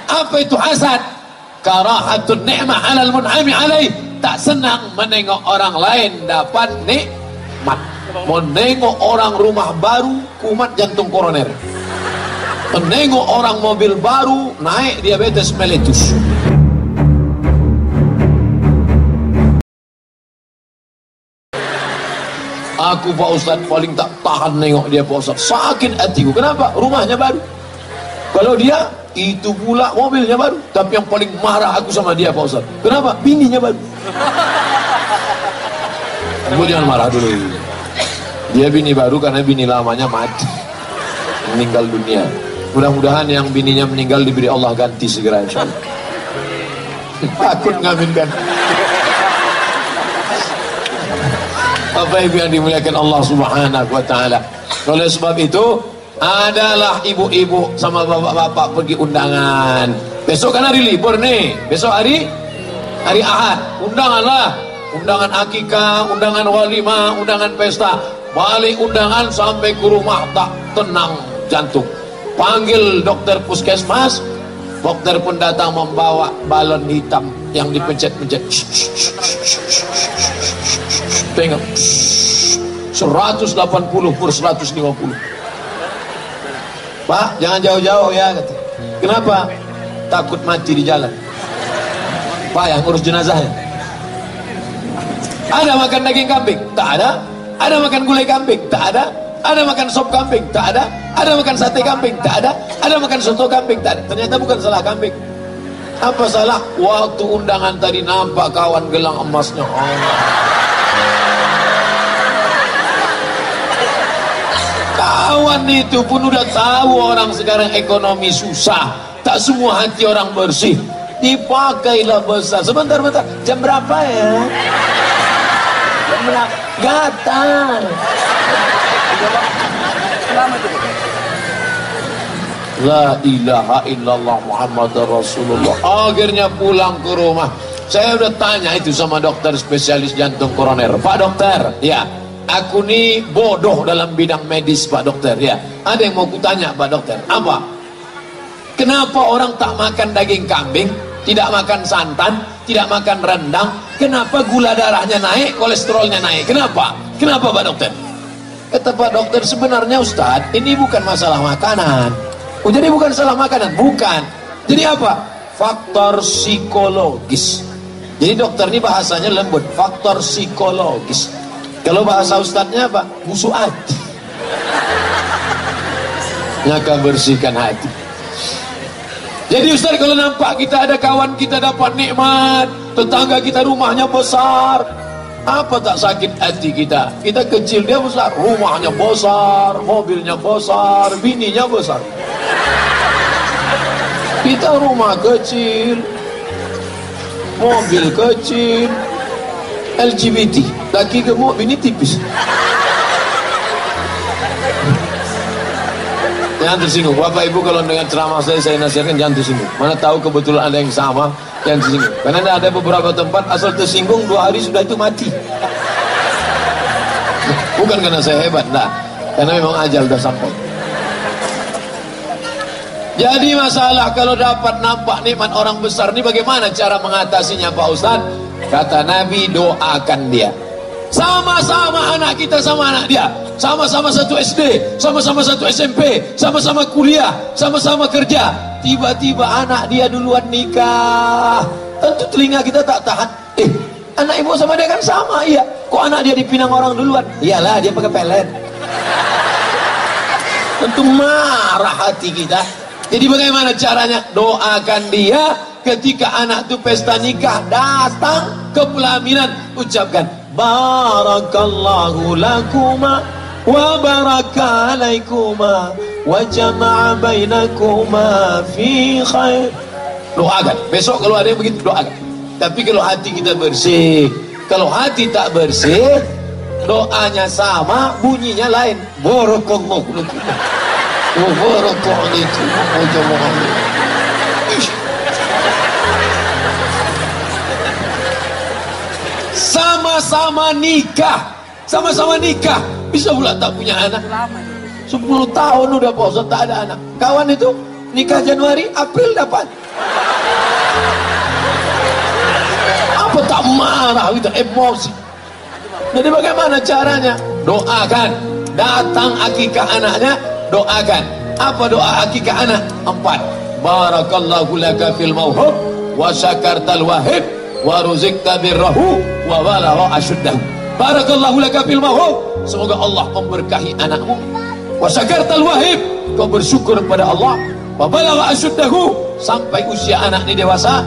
Apa itu hasad? Karahatun ni'mah 'alal mun'ami 'alaih. Tak senang menengok orang lain dapat nikmat. Menengok orang rumah baru kumat jantung koroner. Menengok orang mobil baru naik diabetes meletus. Aku Pak Ustaz paling tak tahan nengok dia Pak Ustaz. Sakit hatiku. Kenapa? Rumahnya baru. Kalau dia itu pula mobilnya baru. Tapi yang paling marah aku sama dia Pak Ustaz. Kenapa? Bininya baru. Kamu jangan marah dulu. Dia bini baru karena bini lamanya mati, meninggal dunia. Mudah-mudahan yang bininya meninggal diberi Allah ganti segera insyaallah. Takut ngaminkan. Bapak Ibu yang dimuliakan Allah Subhanahu wa taala. Oleh sebab itu, adalah ibu-ibu sama bapak-bapak pergi undangan. Besok kan hari libur nih. Besok hari Ahad. Undanganlah. Undangan akikah, undangan walimah, undangan pesta. Balik undangan sampai ke rumah tak tenang jantung. Panggil dokter puskesmas. Dokter pun datang membawa balon hitam yang dipencet-pencet. Tengok 180 per 150. Pak, jangan jauh-jauh ya kata. Kenapa? Takut mati di jalan. Pak yang ngurus jenazahnya. Ada makan daging kambing? Tak ada. Ada makan gulai kambing? Tak ada. Ada makan sop kambing? Tak ada. Ada makan sate kambing? Tak ada. Ada makan soto kambing? Tak ada. Ternyata bukan salah kambing. Apa salah? Waktu undangan tadi nampak kawan gelang emasnya. Kawan itu pun udah tahu orang sekarang ekonomi susah. Tak semua hati orang bersih. Dipakailah besar. Sebentar. Jam berapa ya? Jam berapa? Gatal. La ilaha illallah Muhammad Rasulullah. Akhirnya pulang ke rumah. Saya udah tanya itu sama dokter spesialis jantung koroner. Pak dokter, ya, aku nih bodoh dalam bidang medis Pak dokter, ya. Ada yang mau kutanya Pak dokter. Apa? Kenapa orang tak makan daging kambing, tidak makan santan, tidak makan rendang? Kenapa gula darahnya naik, kolesterolnya naik? Kenapa? Kenapa Pak dokter? Kata Pak dokter, sebenarnya Ustadz, ini bukan masalah makanan. Oh, jadi bukan salah makanan? Bukan. Jadi apa? Faktor psikologis. Jadi dokter ini bahasanya lembut. Faktor psikologis. Kalau bahasa Ustadznya apa? Musuh hati. Nyaka bersihkan hati. Jadi Ustadz, kalau nampak kita ada kawan kita dapat nikmat, tetangga kita rumahnya besar, apa tak sakit hati kita? Kita kecil, dia besar. Rumahnya besar, mobilnya besar, bininya besar. Kita rumah kecil, mobil kecil, LGBT, laki gemuk, bini tipis. Jangan tersinggung. Bapak Ibu kalau dengan ceramah saya nasihatkan jangan tersinggung. Mana tahu kebetulan ada yang sama, jangan tersinggung. Karena ada beberapa tempat asal tersinggung 2 hari sudah itu mati. Bukan karena saya hebat, nah, karena memang ajal sudah sampai. Jadi masalah kalau dapat nampak nikmat orang besar ini bagaimana cara mengatasinya Pak Ustaz? Kata Nabi, doakan dia. Sama-sama anak kita sama anak dia. Sama-sama satu SD, sama-sama satu SMP, sama-sama kuliah, sama-sama kerja. Tiba-tiba anak dia duluan nikah. Tentu telinga kita tak tahan. Anak ibu sama dia kan sama, iya. Kok anak dia dipinang orang duluan? Iyalah, dia pakai pelet. Tentu marah hati kita. Jadi bagaimana caranya? Doakan dia ketika anak itu pesta nikah, datang ke pelaminan, ucapkan barakallahu lakuma wa baraka alaikuma wa jama'a bainakuma fi khair. Doakan. Besok kalau ada yang begitu, doakan. Tapi kalau hati kita bersih, kalau hati tak bersih, doanya sama, bunyinya lain. Barakallahu lakuma wa baraka alaikuma wa jama'a. Sama-sama nikah, bisa pula tak punya anak. 10 tahun udah Pak Ustaz tak ada anak. Kawan itu nikah Januari, April dapat. Apa tak marah itu, emosi. Jadi bagaimana caranya? Doakan. Datang akikah anaknya, doakan. Apa doa akikah anak? 4. Barakallahu laka fil mauhub wa syakartal wahib wa ruzikta birrahu wa balagha asyuddahu. Barakallahu laka fil mauhub, semoga Allah memberkahi anakmu. Wa syakartal wahib, kau bersyukur kepada Allah. Wa balagha asyuddahu, sampai usia anak ini dewasa.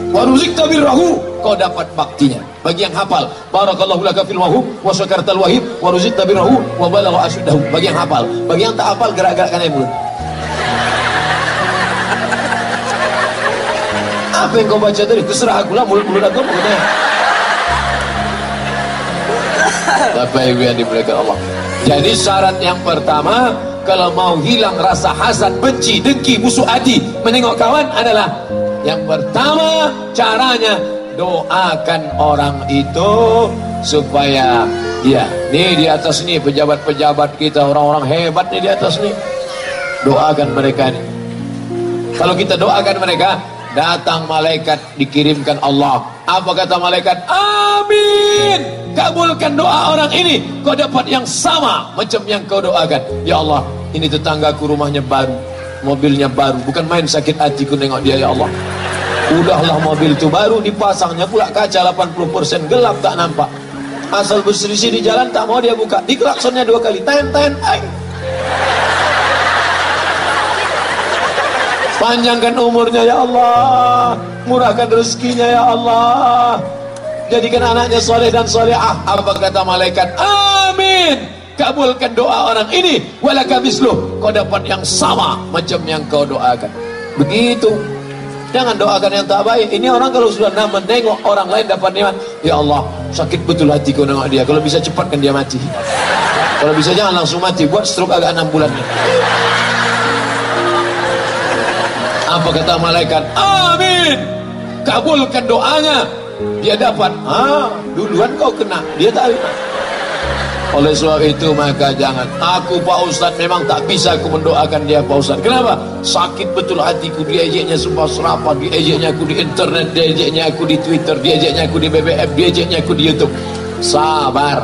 Wa ruzikta birrahu, kau dapat baktinya. Bagi yang hafal, barakallahu laka fil mauhub wa syakartal wahib wa ruzikta birrahu wa balagha asyuddahu. Bagi yang hafal. Bagi yang tak hafal, gerak-gerakkan aja mulut. Apa yang kau baca tadi? Terserah aku lah, mulut-mulut aku pokoknya. Bapak Ibu yang dimuliakan Allah. Jadi syarat yang pertama, kalau mau hilang rasa hasad, benci, dengki, musuh hati menengok kawan adalah, yang pertama caranya doakan orang itu supaya dia, nih di atas nih pejabat-pejabat kita, orang-orang hebat nih di atas nih, doakan mereka nih. Kalau kita doakan mereka, datang malaikat, dikirimkan Allah. Apa kata malaikat? Amin, kabulkan doa orang ini, kau dapat yang sama macam yang kau doakan. Ya Allah, ini tetanggaku rumahnya baru, mobilnya baru, bukan main sakit hatiku nengok dia. Ya Allah, udahlah mobil itu baru, dipasangnya pula kaca 80% gelap, tak nampak. Asal berselisih di jalan tak mau dia buka, diklaksonnya 2 kali, ten. Panjangkan umurnya ya Allah, murahkan rezekinya ya Allah, jadikan anaknya soleh dan solehah. Apa kata malaikat? Amin, kabulkan doa orang ini, walaka misluh, kau dapat yang sama macam yang kau doakan. Begitu. Jangan doakan yang tak baik. Ini orang kalau sudah menengok orang lain dapat nikmat, ya Allah, sakit betul hatiku nengok dia, kalau bisa cepatkan dia mati. Kalau bisa jangan langsung mati, buat stroke agak 6 bulan. Apa kata malaikat? Amin, kabulkan doanya, dia dapat. Duluan kau kena, dia tak. Oleh sebab itu maka jangan. Aku Pak Ustadz memang tak bisa aku mendoakan dia Pak Ustadz. Kenapa? Sakit betul hatiku, diejeknya sumpah serapah, diejeknya aku di internet, diejeknya aku di Twitter, diejeknya aku di BBM, diejeknya aku di YouTube. Sabar.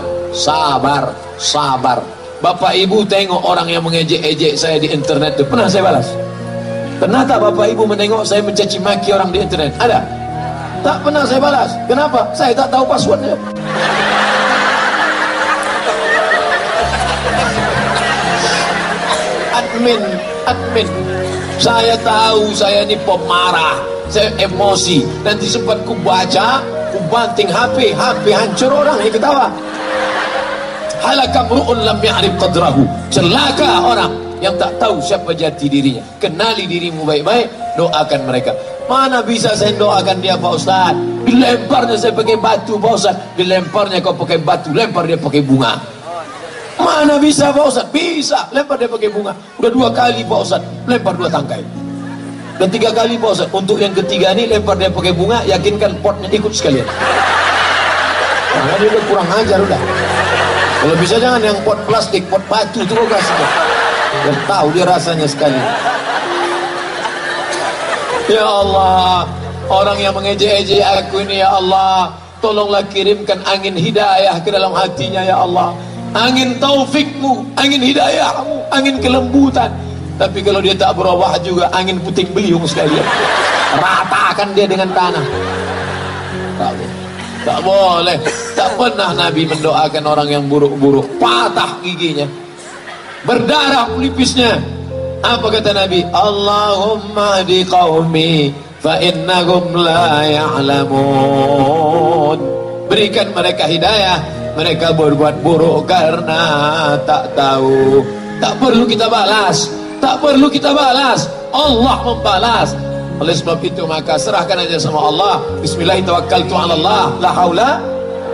Bapak Ibu tengok orang yang mengejek-ejek saya di internet itu, pernah saya balas? Pernah tak Bapak Ibu menengok saya mencaci maki orang di internet? Ada? Tak pernah saya balas. Kenapa? Saya tak tahu passwordnya. Admin, saya tahu saya ini pemarah, saya emosi, nanti sempat ku baca, ku banting HP hancur orang, yang ketawa. Halakamru'un lam ya'rif qadrahu, celaka orang yang tak tahu siapa jati dirinya. Kenali dirimu baik-baik, doakan mereka. Mana bisa saya doakan dia Pak Ustaz? Dilemparnya saya pakai batu Pak Ustaz, dilemparnya kau pakai batu, lempar dia pakai bunga. Mana bisa Pak Ustaz? Bisa, lempar dia pakai bunga. Udah 2 kali Pak Ustaz, lempar 2 tangkai. Dan 3 kali Pak Ustaz, untuk yang ketiga ini lempar dia pakai bunga, yakinkan potnya ikut sekalian. Karena dia udah kurang ajar udah. Kalau bisa jangan yang pot plastik, pot batu itu kau kasih. Biar tahu dia rasanya sekali. Ya Allah, orang yang mengejek-ejek aku ini ya Allah, tolonglah kirimkan angin hidayah ke dalam hatinya ya Allah. Angin taufikmu, angin hidayahmu, angin kelembutan. Tapi kalau dia tak berubah juga, angin puting beliung sekalian. Ratakan dia dengan tanah. Tak boleh. Tak pernah Nabi mendoakan orang yang buruk-buruk, patah giginya, berdarah pelipisnya. Apa kata Nabi? Allahumma hdi qaumi fa innahum la ya'lamun. Berikan mereka hidayah, mereka berbuat buruk karena tak tahu. Tak perlu kita balas, tak perlu kita balas, Allah membalas. Oleh sebab itu maka serahkan aja sama Allah. Bismillahirrahmanirrahim. La haula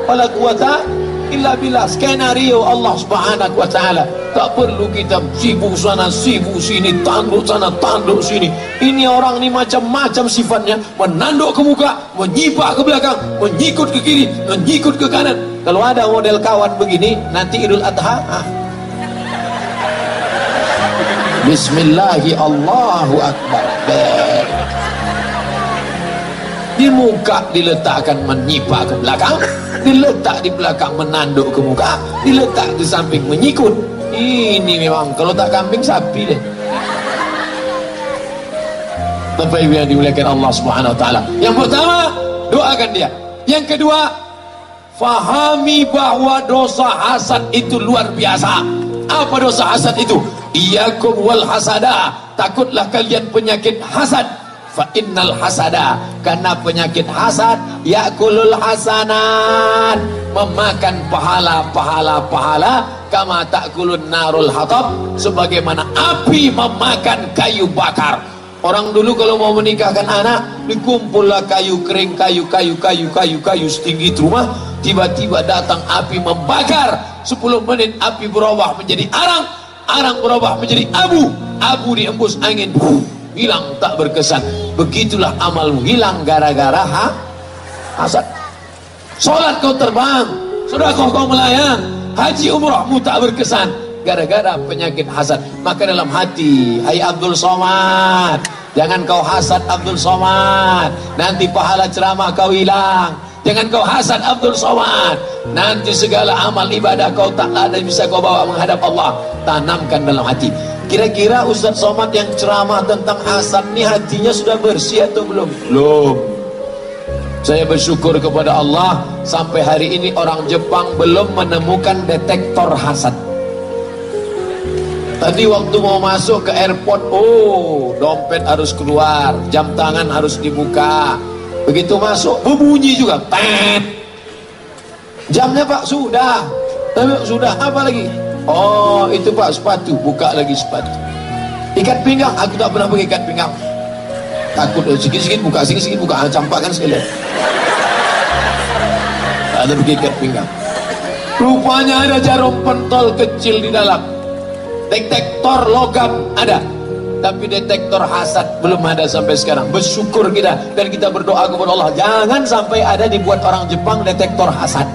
wala quwata illa billah. Skenario Allah Subhanahu wa taala. Tak perlu kita sibuk sana sibuk sini, tanduk sana tanduk sini. Ini orang ini macam-macam sifatnya, menanduk ke muka, menyipak ke belakang, menyikut ke kiri, menyikut ke kanan. Kalau ada model kawan begini, nanti Idul Adha Bismillahi Allahu Akbar. Di muka diletakkan menyipak ke belakang, diletak di belakang menanduk ke muka, diletak di samping menyikut. Ini memang kalau tak kambing sapi deh. Tapi yang dimuliakan Allah Subhanahu wa taala. Yang pertama, doakan dia. Yang kedua, fahami bahwa dosa hasad itu luar biasa. Apa dosa hasad itu? Iyakum wal hasada, takutlah kalian penyakit hasad. Fa innal hasada, karena penyakit hasad yakulul hasanat, memakan pahala, kama takulun narul hatab, sebagaimana api memakan kayu bakar. Orang dulu kalau mau menikahkan anak, dikumpullah kayu kering, kayu setinggi rumah, tiba-tiba datang api membakar. 10 menit api berubah menjadi arang berubah menjadi abu diembus angin, hilang tak berkesan. Begitulah amalmu hilang gara-gara hasad. Sholat kau terbang, sedekah kau melayang, haji umrahmu tak berkesan gara-gara penyakit hasad. Maka dalam hati, hai Abdul Somad, jangan kau hasad Abdul Somad, nanti pahala ceramah kau hilang. Jangan kau hasad Abdul Somad, nanti segala amal ibadah kau tak ada bisa kau bawa menghadap Allah. Tanamkan dalam hati. Kira-kira Ustaz Somad yang ceramah tentang hasad ini hatinya sudah bersih atau belum? Belum. Saya bersyukur kepada Allah, sampai hari ini orang Jepang belum menemukan detektor hasad. Tadi waktu mau masuk ke airport, dompet harus keluar, jam tangan harus dibuka. Begitu masuk, berbunyi juga, tet. Jamnya Pak sudah, tapi sudah apa lagi? Oh itu Pak sepatu, buka lagi sepatu. Ikat pinggang, aku tak pernah pakai ikat pinggang. Takut sikit-sikit buka, campakkan sekalian. Tak ada pakai ikat pinggang. Rupanya ada jarum pentol kecil di dalam. Detektor logam ada, tapi detektor hasad belum ada sampai sekarang. Bersyukur kita dan kita berdoa kepada Allah, jangan sampai ada dibuat orang Jepang detektor hasad.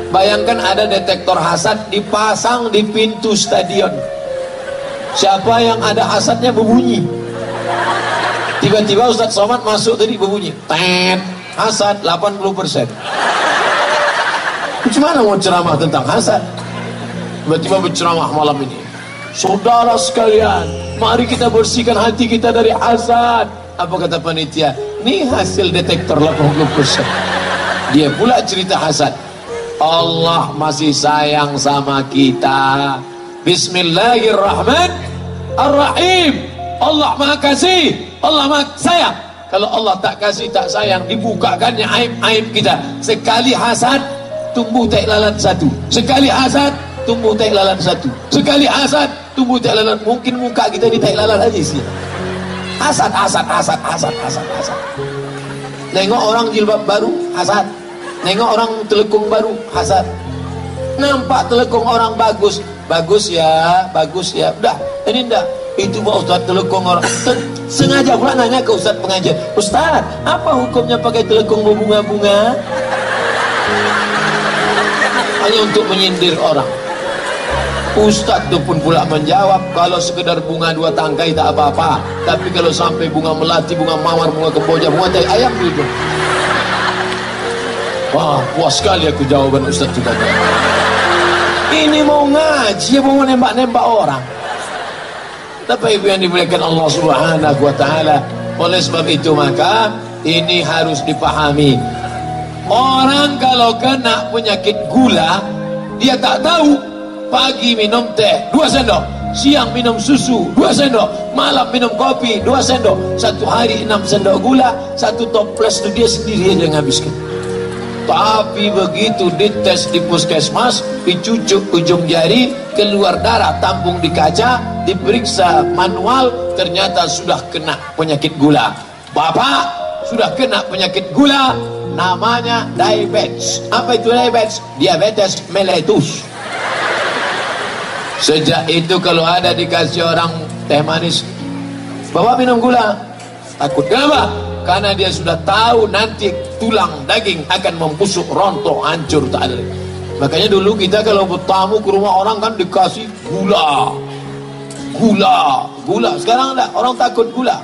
Bayangkan ada detektor hasad dipasang di pintu stadion. Siapa yang ada hasadnya berbunyi. Tiba-tiba Ustaz Somad masuk tadi berbunyi, tet, hasad 80%. Gimana mau ceramah tentang hasad? Tiba-tiba berceramah malam ini, saudara sekalian, mari kita bersihkan hati kita dari hasad. Apa kata panitia? Ini hasil detektor 80%. Dia pula cerita hasad. Allah masih sayang sama kita. Bismillahirrahmanirrahim. Allah maha kasih, Allah maha sayang. Kalau Allah tak kasih tak sayang, dibukakannya aib-aib kita. Sekali hasad tumbuh tai lalat satu, sekali hasad tumbuh tai lalat satu, sekali hasad tumbuh tai lalat. Mungkin muka kita di tai lalat aja sih. Hasad. Nengok orang jilbab baru, hasad. Nengok orang telekung baru, hasad. Nampak telekung orang bagus ya. Udah, ini enggak. Itu Pak Ustaz telekung orang. Sengaja pula nanya ke Ustaz pengajian, Ustaz, apa hukumnya pakai telekung berbunga-bunga? Hanya untuk menyindir orang. Ustaz itu pun pula menjawab, kalau sekedar bunga 2 tangkai tak apa-apa, tapi kalau sampai bunga melati, bunga mawar, bunga kemboja, bunga tai ayam itu. Wah, puas sekali aku jawaban Ustaz juga. Ini mau ngaji, mau nembak-nembak orang. Tapi ibu yang dimuliakan Allah Subhanahu wa taala, oleh sebab itu maka ini harus dipahami. Orang kalau kena penyakit gula, dia tak tahu. Pagi minum teh 2 sendok, siang minum susu 2 sendok, malam minum kopi 2 sendok. Satu hari 6 sendok gula, 1 toples itu dia sendiri yang habiskan. Tapi begitu dites di puskesmas, dicucuk ujung jari, keluar darah, tampung di kaca, diperiksa manual, ternyata sudah kena penyakit gula. Bapak sudah kena penyakit gula, namanya diabetes. Apa itu diabetes? Diabetes mellitus. Sejak itu kalau ada dikasih orang teh manis, Bapak minum gula, takut. Kenapa? Karena dia sudah tahu nanti tulang daging akan membusuk, rontok, hancur, tak ada. Makanya dulu kita kalau bertamu ke rumah orang kan dikasih gula. Gula. Sekarang enggak, orang takut gula.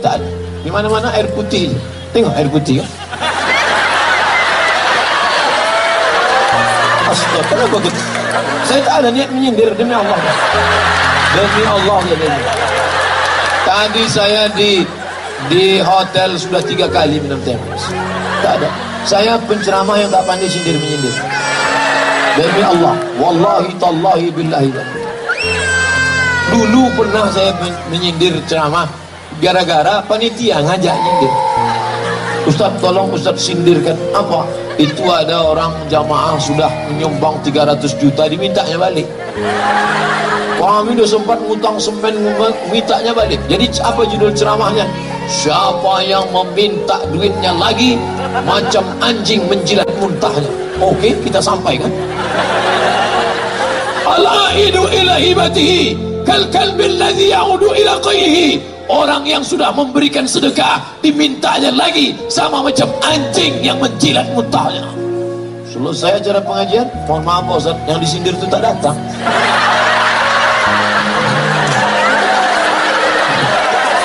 Tak ada. Di mana-mana air putih. Tengok air putih kan. Astagfirullah. Saya tak ada niat menyindir, demi Allah. Demi Allah. Tadi saya di hotel sudah 3 kali minum teh manis. Tak ada. Saya penceramah yang tak pandai sindir menyindir. Demi Allah, wallahi tallahi billahi. Dulu pernah saya menyindir ceramah gara-gara panitia ngajak nyindir. Ustaz, tolong Ustaz sindirkan. Apa? Itu ada orang jamaah sudah menyumbang 300 juta dimintanya balik. Kami sudah sempat ngutang semen mintanya balik. Jadi apa judul ceramahnya? Siapa yang meminta duitnya lagi macam anjing menjilat muntahnya. Oke, kita sampaikan. Al-aidu ila hibatihi kal kalbil ladzi ya'udu ila qayhi. Orang yang sudah memberikan sedekah dimintanya lagi sama macam anjing yang menjilat muntahnya. Selesai acara pengajian, mohon maaf Pak Ustaz, yang disindir itu tak datang.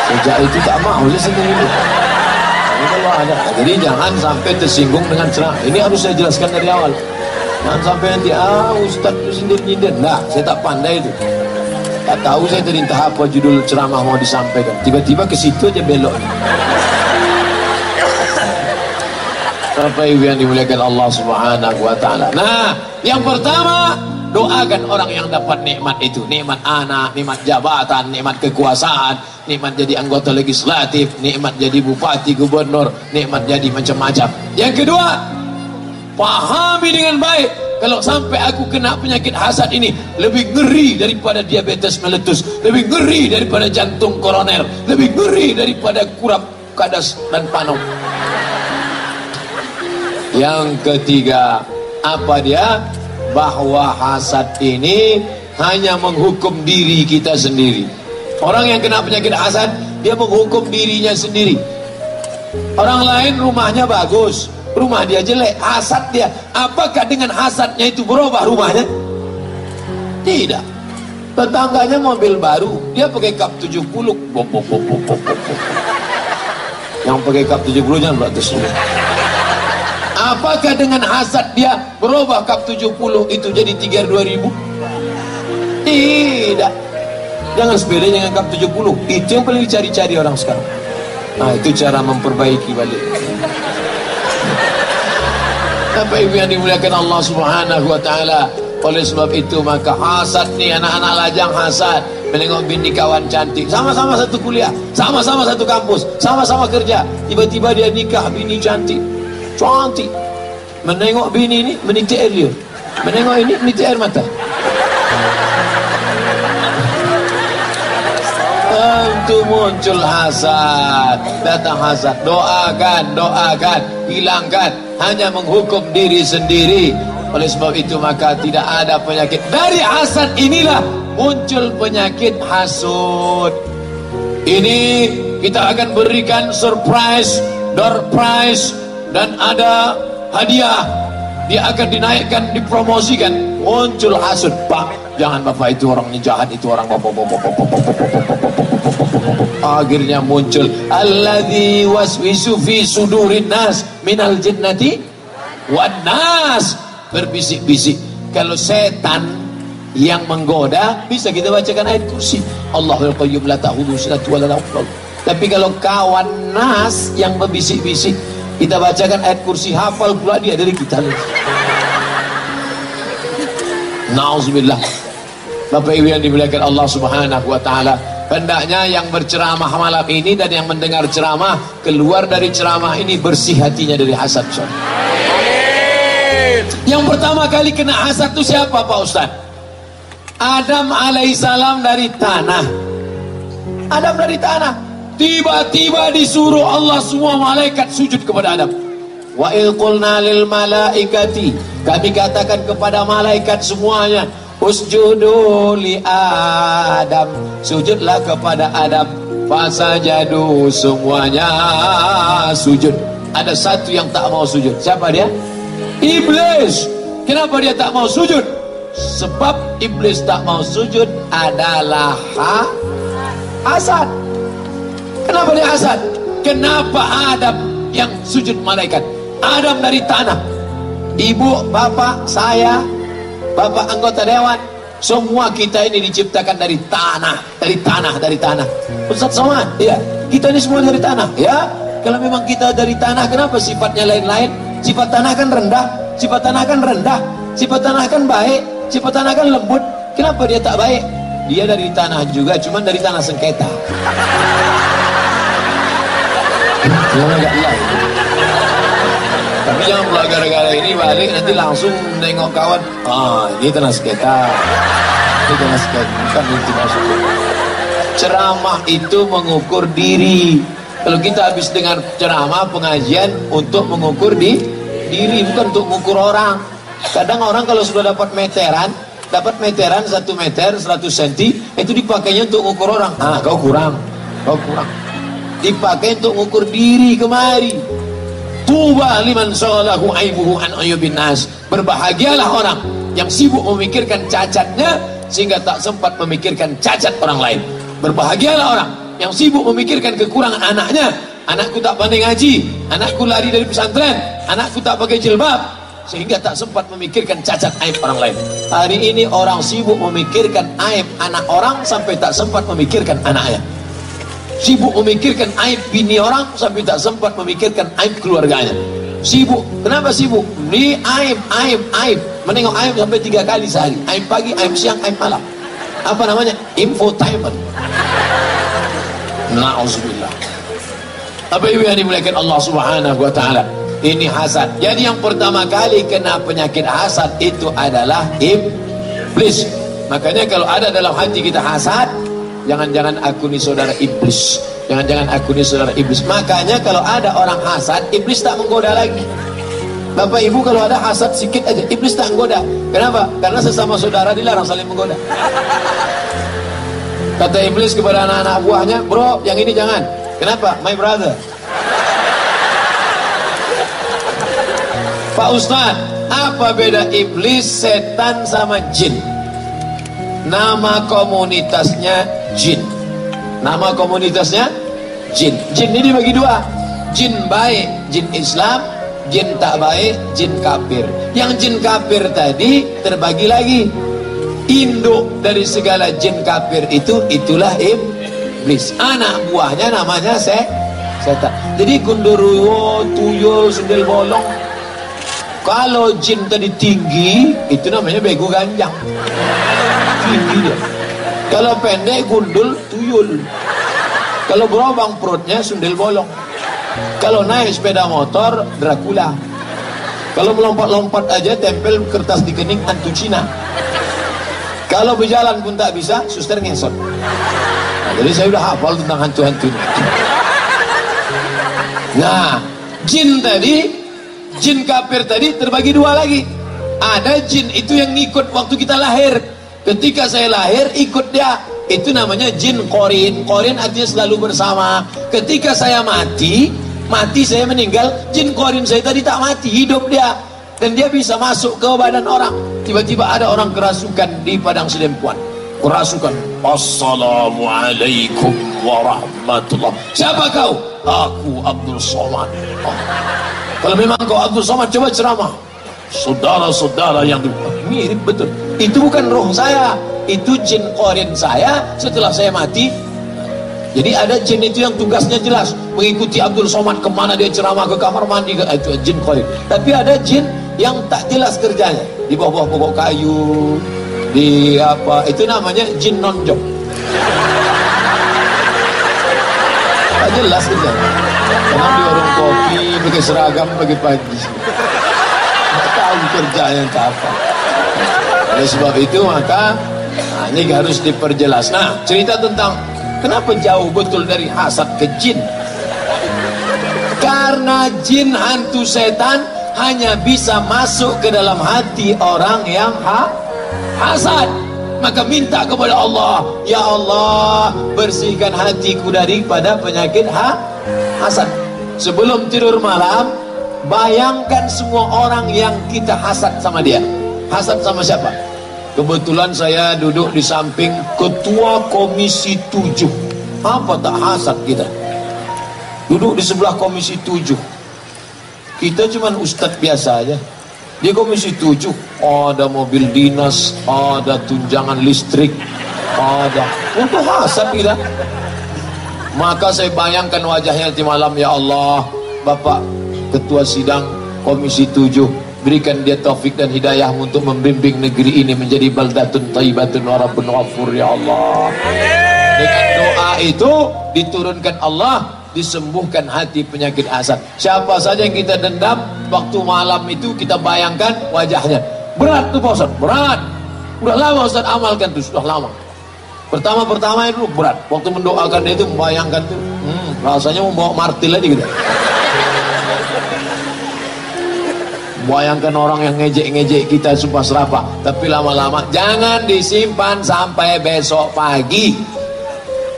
Sejak itu tak mau saya sendiri. Jadi jangan sampai tersinggung dengan ceramah. Ini harus saya jelaskan dari awal. Jangan sampai nanti Ustaz itu sindir-nyindir. Nah, saya tak pandai itu. Tak tahu saya tadi entah apa judul ceramah mau disampaikan. Tiba-tiba ke situ aja belok. Bapak Ibu yang dimuliakan Allah Subhanahu wa taala. Nah, yang pertama, doakan orang yang dapat nikmat itu, nikmat anak, nikmat jabatan, nikmat kekuasaan, nikmat jadi anggota legislatif, nikmat jadi bupati, gubernur, nikmat jadi macam-macam. Yang kedua, pahami dengan baik. Kalau sampai aku kena penyakit hasad ini, lebih ngeri daripada diabetes meletus, lebih ngeri daripada jantung koroner, lebih ngeri daripada kurap kadas dan panom. Yang ketiga, apa dia? Bahwa hasad ini hanya menghukum diri kita sendiri. Orang yang kena penyakit hasad, dia menghukum dirinya sendiri. Orang lain rumahnya bagus, rumah dia jelek, hasad dia. Apakah dengan hasadnya itu berubah rumahnya? Tidak. Tetangganya mobil baru, dia pakai kap 70. Yang pakai kap 70 jangan batas. Apakah dengan hasad dia berubah kap 70 itu jadi 32.000? Tidak. Jangan sepeda dengan kap 70. Itu yang paling dicari-cari orang sekarang. Nah, itu cara memperbaiki balik. Bapak Ibu yang dimuliakan Allah Subhanahu wa taala. Oleh sebab itu maka hasad nih, anak-anak lajang hasad menengok bini kawan cantik, sama-sama satu kuliah, sama-sama satu kampus, sama-sama kerja, tiba-tiba dia nikah bini cantik. Menengok bini ini menitik air liur, menengok ini menitik air mata. Itu muncul hasad, datang hasad. Doakan, hilangkan, hanya menghukum diri sendiri. Oleh sebab itu maka tidak ada penyakit. Dari hasad inilah muncul penyakit hasud. Ini kita akan berikan surprise, door prize, dan ada hadiah. Dia akan dinaikkan, dipromosikan. Muncul hasud. Pak, jangan Bapak itu orangnya jahat, itu orang akhirnya muncul alladzi waswisu fi sudurin nas minal jinnati wan nas. Berbisik-bisik. Kalau setan yang menggoda, bisa kita bacakan ayat kursi, Allahul qayyum la ta'khudhuhu sinatun wa la nawm. Tapi kalau kawan nas yang berbisik-bisik, kita bacakan ayat kursi, hafal pula dia dari kita. Nauzubillah. Bapak Ibu yang dimuliakan Allah Subhanahu wa taala, hendaknya yang berceramah malam ini dan yang mendengar ceramah, keluar dari ceramah ini bersih hatinya dari hasad. Yang pertama kali kena hasad itu siapa Pak Ustaz? Adam alaihissalam dari tanah. Adam dari tanah. Tiba-tiba disuruh Allah semua malaikat sujud kepada Adam. Wa il qulna lil malaikati, kami katakan kepada malaikat semuanya, usjudu li Adam, sujudlah kepada Adam. Fasajadu, semuanya sujud. Ada satu yang tak mau sujud. Siapa dia? Iblis. Kenapa dia tak mau sujud? Sebab iblis tak mau sujud adalah hasad. Kenapa dia hasad? Kenapa Adam yang sujud malaikat? Adam dari tanah, ibu, bapak, saya, bapak anggota dewan, semua kita ini diciptakan dari tanah, dari tanah. Ustaz Somad, ya, kita ini semua dari tanah, ya. Kalau memang kita dari tanah, kenapa sifatnya lain-lain? Sifat tanah kan rendah, sifat tanah kan rendah, sifat tanah kan baik, sifat tanah kan lembut. Kenapa dia tak baik? Dia dari tanah juga, cuman dari tanah sengketa. Tapi jangan pula gara-gara ini balik nanti langsung nengok kawan, ini tanah sengketa, ini tanah sengketa, bukan itu maksudnya. Ceramah itu mengukur diri. Kalau kita habis dengar ceramah pengajian untuk mengukur diri, bukan untuk mengukur orang. Kadang orang kalau sudah dapat meteran 1 meter 100 cm, itu dipakainya untuk mengukur orang. Kau kurang. Dipakai untuk mengukur diri kemari. Tuba liman shalahu aibuhu an ayubin nas. Berbahagialah orang yang sibuk memikirkan cacatnya sehingga tak sempat memikirkan cacat orang lain. Berbahagialah orang yang sibuk memikirkan kekurangan anaknya. Anakku tak pandai ngaji, anakku lari dari pesantren, anakku tak pakai jilbab, sehingga tak sempat memikirkan cacat aib orang lain. Hari ini orang sibuk memikirkan aib anak orang sampai tak sempat memikirkan anaknya. Sibuk memikirkan aib bini orang sampai tak sempat memikirkan aib keluarganya. Sibuk, kenapa sibuk? Ini aib, menengok aib sampai 3 kali sehari. Aib pagi, aib siang, aib malam. Apa namanya? Infotainment. Na'udzubillah. Apa ibu yang dimuliakan Allah Subhanahu wa ta'ala? Ini hasad. Jadi yang pertama kali kena penyakit hasad itu adalah iblis. Makanya kalau ada dalam hati kita hasad, jangan-jangan aku ni saudara iblis. Jangan-jangan aku ni saudara iblis. Makanya kalau ada orang hasad, iblis tak menggoda lagi. Bapak ibu kalau ada hasad sikit aja, iblis tak menggoda. Kenapa? Karena sesama saudara dilarang saling menggoda. Kata iblis kepada anak-anak buahnya, bro, yang ini jangan. Kenapa? My brother. Pak Ustaz, apa beda iblis, setan sama jin? Nama komunitasnya jin. Nama komunitasnya jin. Jin ini dibagi 2. Jin baik, jin Islam. Jin tak baik, jin kafir. Yang jin kafir tadi terbagi lagi. Induk dari segala jin kafir itulah iblis. Anak buahnya namanya setan. Jadi gundurwo, tuyul, sundel bolong. Kalau jin tadi tinggi, itu namanya bego ganjang. Tinggi dia. Kalau pendek gundul, tuyul. Kalau gerobang perutnya sundel bolong. Kalau naik sepeda motor, Dracula. Kalau melompat-lompat aja tempel kertas di kening, hantu Cina. Kalau berjalan pun tak bisa, suster ngesot. Jadi saya udah hafal tentang hantu-hantu ini. Nah, jin tadi, jin kafir tadi terbagi 2 lagi. Ada jin itu yang ngikut waktu kita lahir. Ketika saya lahir ikut dia. Itu namanya jin korin. Korin artinya selalu bersama. Ketika saya mati saya meninggal, jin korin saya tadi tak mati, hidup dia. Dan dia bisa masuk ke badan orang. Tiba-tiba ada orang kerasukan di padang sedempuan. Kerasukan. Assalamualaikum warahmatullah. Siapa kau? Aku Abdul Somad. Kalau memang kau Abdul Somad, coba ceramah. Saudara-saudara yang mirip betul. Itu bukan roh saya, itu jin korin saya setelah saya mati. Jadi ada jin itu yang tugasnya jelas, mengikuti Abdul Somad kemana dia ceramah, ke kamar mandi, itu jin korin. Tapi ada jin yang tak jelas kerjanya, di bawah pokok kayu, di apa, itu namanya jin nonjok. Tak jelas kerjanya. Karena di warung kopi pakai seragam pagi-pagi, tak tahu kerjanya apa. Oleh sebab itu maka ini harus diperjelas. Nah, cerita tentang kenapa jauh betul dari hasad ke jin. Karena jin hantu setan hanya bisa masuk ke dalam hati orang yang hasad. Maka minta kepada Allah, ya Allah, bersihkan hatiku daripada penyakit hasad. Sebelum tidur malam, bayangkan semua orang yang kita hasad sama dia. Hasad sama siapa? Kebetulan saya duduk di samping Ketua Komisi 7. Apa tak hasad kita? Duduk di sebelah Komisi 7. Kita cuman ustadz biasa aja. Di Komisi 7 ada mobil dinas, ada tunjangan listrik, ada. Untuk hasad kita. Maka saya bayangkan wajahnya nanti malam, ya Allah, Bapak Ketua Sidang Komisi 7, berikan dia taufik dan hidayah untuk membimbing negeri ini menjadi baldatun thayyibatun wa rabbun ghafur, ya Allah. Dengan doa itu diturunkan Allah, disembuhkan hati penyakit hasad. Siapa saja yang kita dendam, waktu malam itu kita bayangkan wajahnya. Berat tuh Pak Ustaz, berat. Udah lama Ustaz amalkan tuh, sudah lama. Pertama itu berat. Waktu mendoakan dia itu membayangkan tuh, rasanya membawa martil aja gitu. Bayangkan orang yang ngejek-ngejek kita sumpah serapah. Tapi lama-lama jangan disimpan sampai besok pagi.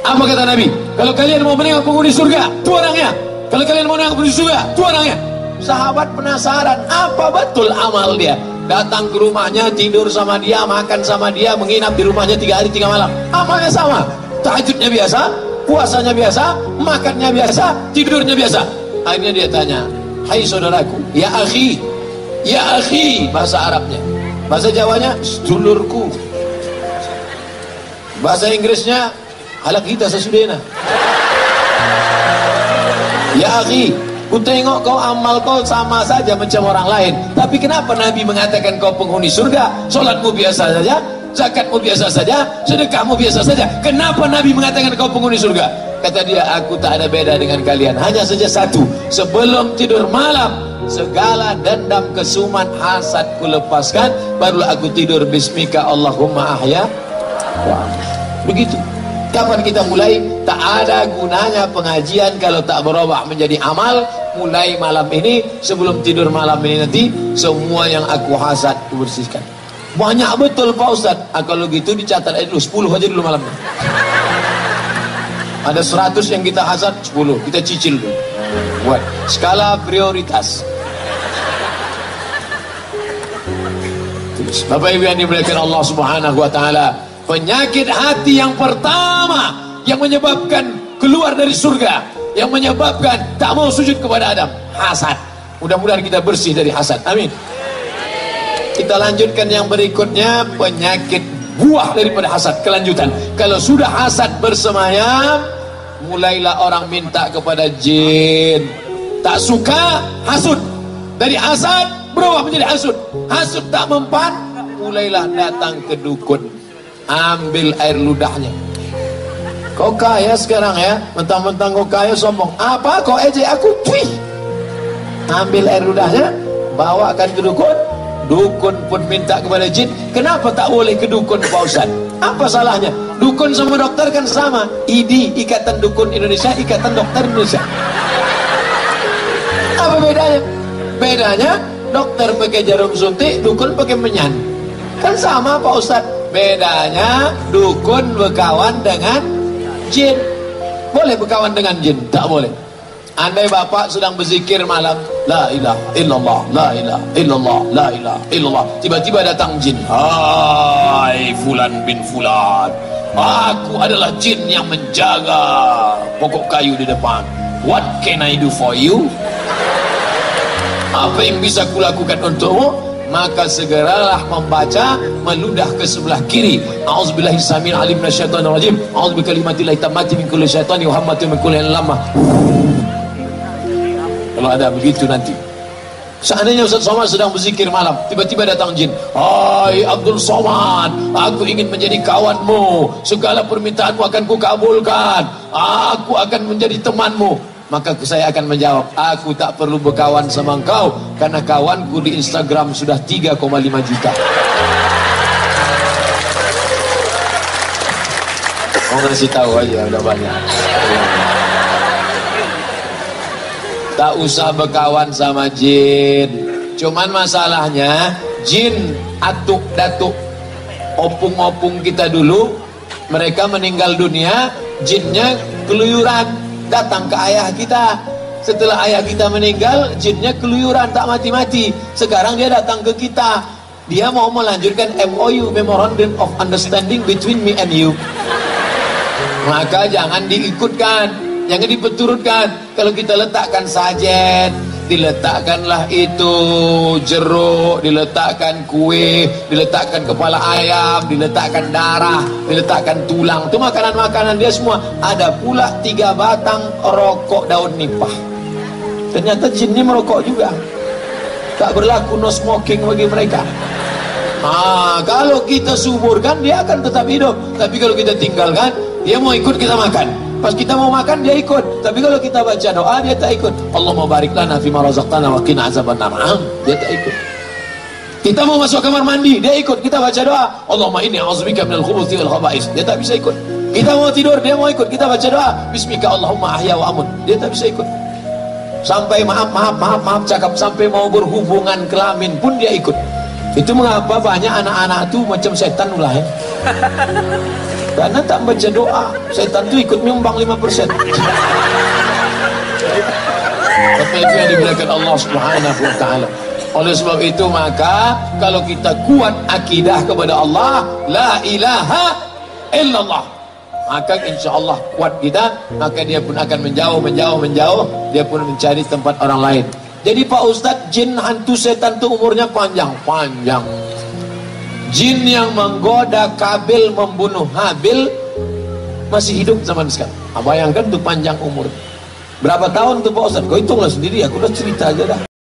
Apa kata Nabi? Kalau kalian mau menengok penghuni surga, itu orangnya. Kalau kalian mau menengok penghuni surga, itu orangnya. Sahabat penasaran, apa betul amal dia? Datang ke rumahnya, tidur sama dia, makan sama dia, menginap di rumahnya 3 hari 3 malam. Amalnya sama. Tahajudnya biasa, puasanya biasa, makannya biasa, tidurnya biasa. Akhirnya dia tanya, hai saudaraku, ya akhi, bahasa Arabnya. Bahasa Jawanya, sedulurku. Bahasa Inggrisnya, halak kita sesudena. Ya akhi, ku tengok kau amal kau sama saja macam orang lain, tapi kenapa Nabi mengatakan kau penghuni surga? Solatmu biasa saja, zakatmu biasa saja, sedekahmu biasa saja. Kenapa Nabi mengatakan kau penghuni surga? Kata dia, aku tak ada beda dengan kalian, hanya saja satu, sebelum tidur malam segala dendam, kesuman, hasad ku lepaskan, barulah aku tidur bismika Allahumma ahya. Begitu. Kapan kita mulai? Tak ada gunanya pengajian kalau tak berubah menjadi amal. Mulai malam ini, sebelum tidur malam ini nanti, semua yang aku hasad aku bersihkan. Banyak betul Pak Ustaz. Kalau gitu dicatat aja dulu, 10 aja dulu malamnya. Ada 100 yang kita hasad, 10 kita cicil dulu. Buat skala prioritas. Bapak Ibu yang dimuliakan Allah Subhanahu wa taala, penyakit hati yang pertama yang menyebabkan keluar dari surga, yang menyebabkan tak mau sujud kepada Adam, hasad. Mudah-mudahan kita bersih dari hasad. Amin. Kita lanjutkan yang berikutnya, penyakit buah daripada hasad, kelanjutan. Kalau sudah hasad bersemayam, mulailah orang minta kepada jin. Tak suka, hasud. Dari hasad berubah menjadi hasud. Hasud tak mempan, mulailah datang ke dukun. Ambil air ludahnya. Kau kaya sekarang ya, mentang-mentang kau kaya sombong. Apa kau ejek aku? Twih. Ambil air ludahnya, bawakan ke dukun. Dukun pun minta kepada jin. Kenapa tak boleh ke dukun Pak Ustaz? Apa salahnya? Dukun sama dokter kan sama. IDI, Ikatan Dukun Indonesia, Ikatan Dokter Indonesia. Apa bedanya? Bedanya dokter pakai jarum suntik, dukun pakai menyan. Kan sama Pak Ustaz. Bedanya dukun berkawan dengan jin. Boleh berkawan dengan jin? Tak boleh. Andai bapak sedang berzikir malam, la ilaha illallah, la ilaha illallah, la ilaha illallah, tiba-tiba datang jin. Hai fulan bin fulan, aku adalah jin yang menjaga pokok kayu di depan. What can I do for you? Apa yang bisa kulakukan untukmu? Maka segeralah membaca, meludah ke sebelah kiri. A'udzubillahi samil alim minasyaitonir rajim. A'udzubikalimatillahit tammati min kulli syaitani wa hammatin min kulli lamah. Kalau ada begitu nanti. Seandainya Ustaz Somad sedang berzikir malam, tiba-tiba datang jin. Hai Abdul Somad, aku ingin menjadi kawanmu. Segala permintaanmu akan kukabulkan. Aku akan menjadi temanmu. Maka saya akan menjawab, aku tak perlu berkawan sama engkau, karena kawanku di Instagram sudah 3,5 juta. Mau ngasih tahu aja, udah banyak. Tak usah berkawan sama jin. Cuman masalahnya, jin atuk-datuk opung-opung kita dulu, mereka meninggal dunia, jinnya keluyuran datang ke ayah kita. Setelah ayah kita meninggal, jinnya keluyuran tak mati-mati. Sekarang dia datang ke kita. dia mau melanjutkan MOU, Memorandum of Understanding between me and you. Maka jangan diikutkan, jangan dipeturutkan. Kalau kita letakkan sajen, diletakkanlah itu jeruk, diletakkan kue, diletakkan kepala ayam, diletakkan darah, diletakkan tulang. Itu makanan-makanan dia semua. Ada pula 3 batang rokok daun nipah. Ternyata jin ini merokok juga. Tak berlaku no smoking bagi mereka. Kalau kita suburkan dia akan tetap hidup. Tapi kalau kita tinggalkan, dia mau ikut kita makan. Pas kita mau makan dia ikut. Tapi kalau kita baca doa dia tak ikut. Allahumma barik lana fima razaqtana wa qina azabannar. Dia tak ikut. Kita mau masuk kamar mandi dia ikut. Kita baca doa Allahumma inni a'udzubika minal khubuthi wal khaba'is. Dia tak bisa ikut. Kita mau tidur dia mau ikut. Kita baca doa bismika Allahumma ahya wa amut. Dia tak bisa ikut. Sampai maaf cakap sampai mau berhubungan kelamin pun dia ikut. Itu mengapa banyak anak-anak itu macam setan ulah ya. Karena tak baca doa, setan itu ikut menyumbang 5%. Tapi itu yang dimuliakan Allah Subhanahu wa taala. Oleh sebab itu maka kalau kita kuat akidah kepada Allah, la ilaha illallah, maka insyaallah kuat kita, maka dia pun akan menjauh, dia pun mencari tempat orang lain. Jadi Pak Ustadz, jin hantu setan itu umurnya panjang. Jin yang menggoda Kabil membunuh Habil masih hidup zaman sekarang. Bayangkan tuh panjang umur. Berapa tahun tuh Pak Ustadz? Kau hitunglah sendiri, aku udah cerita aja dah.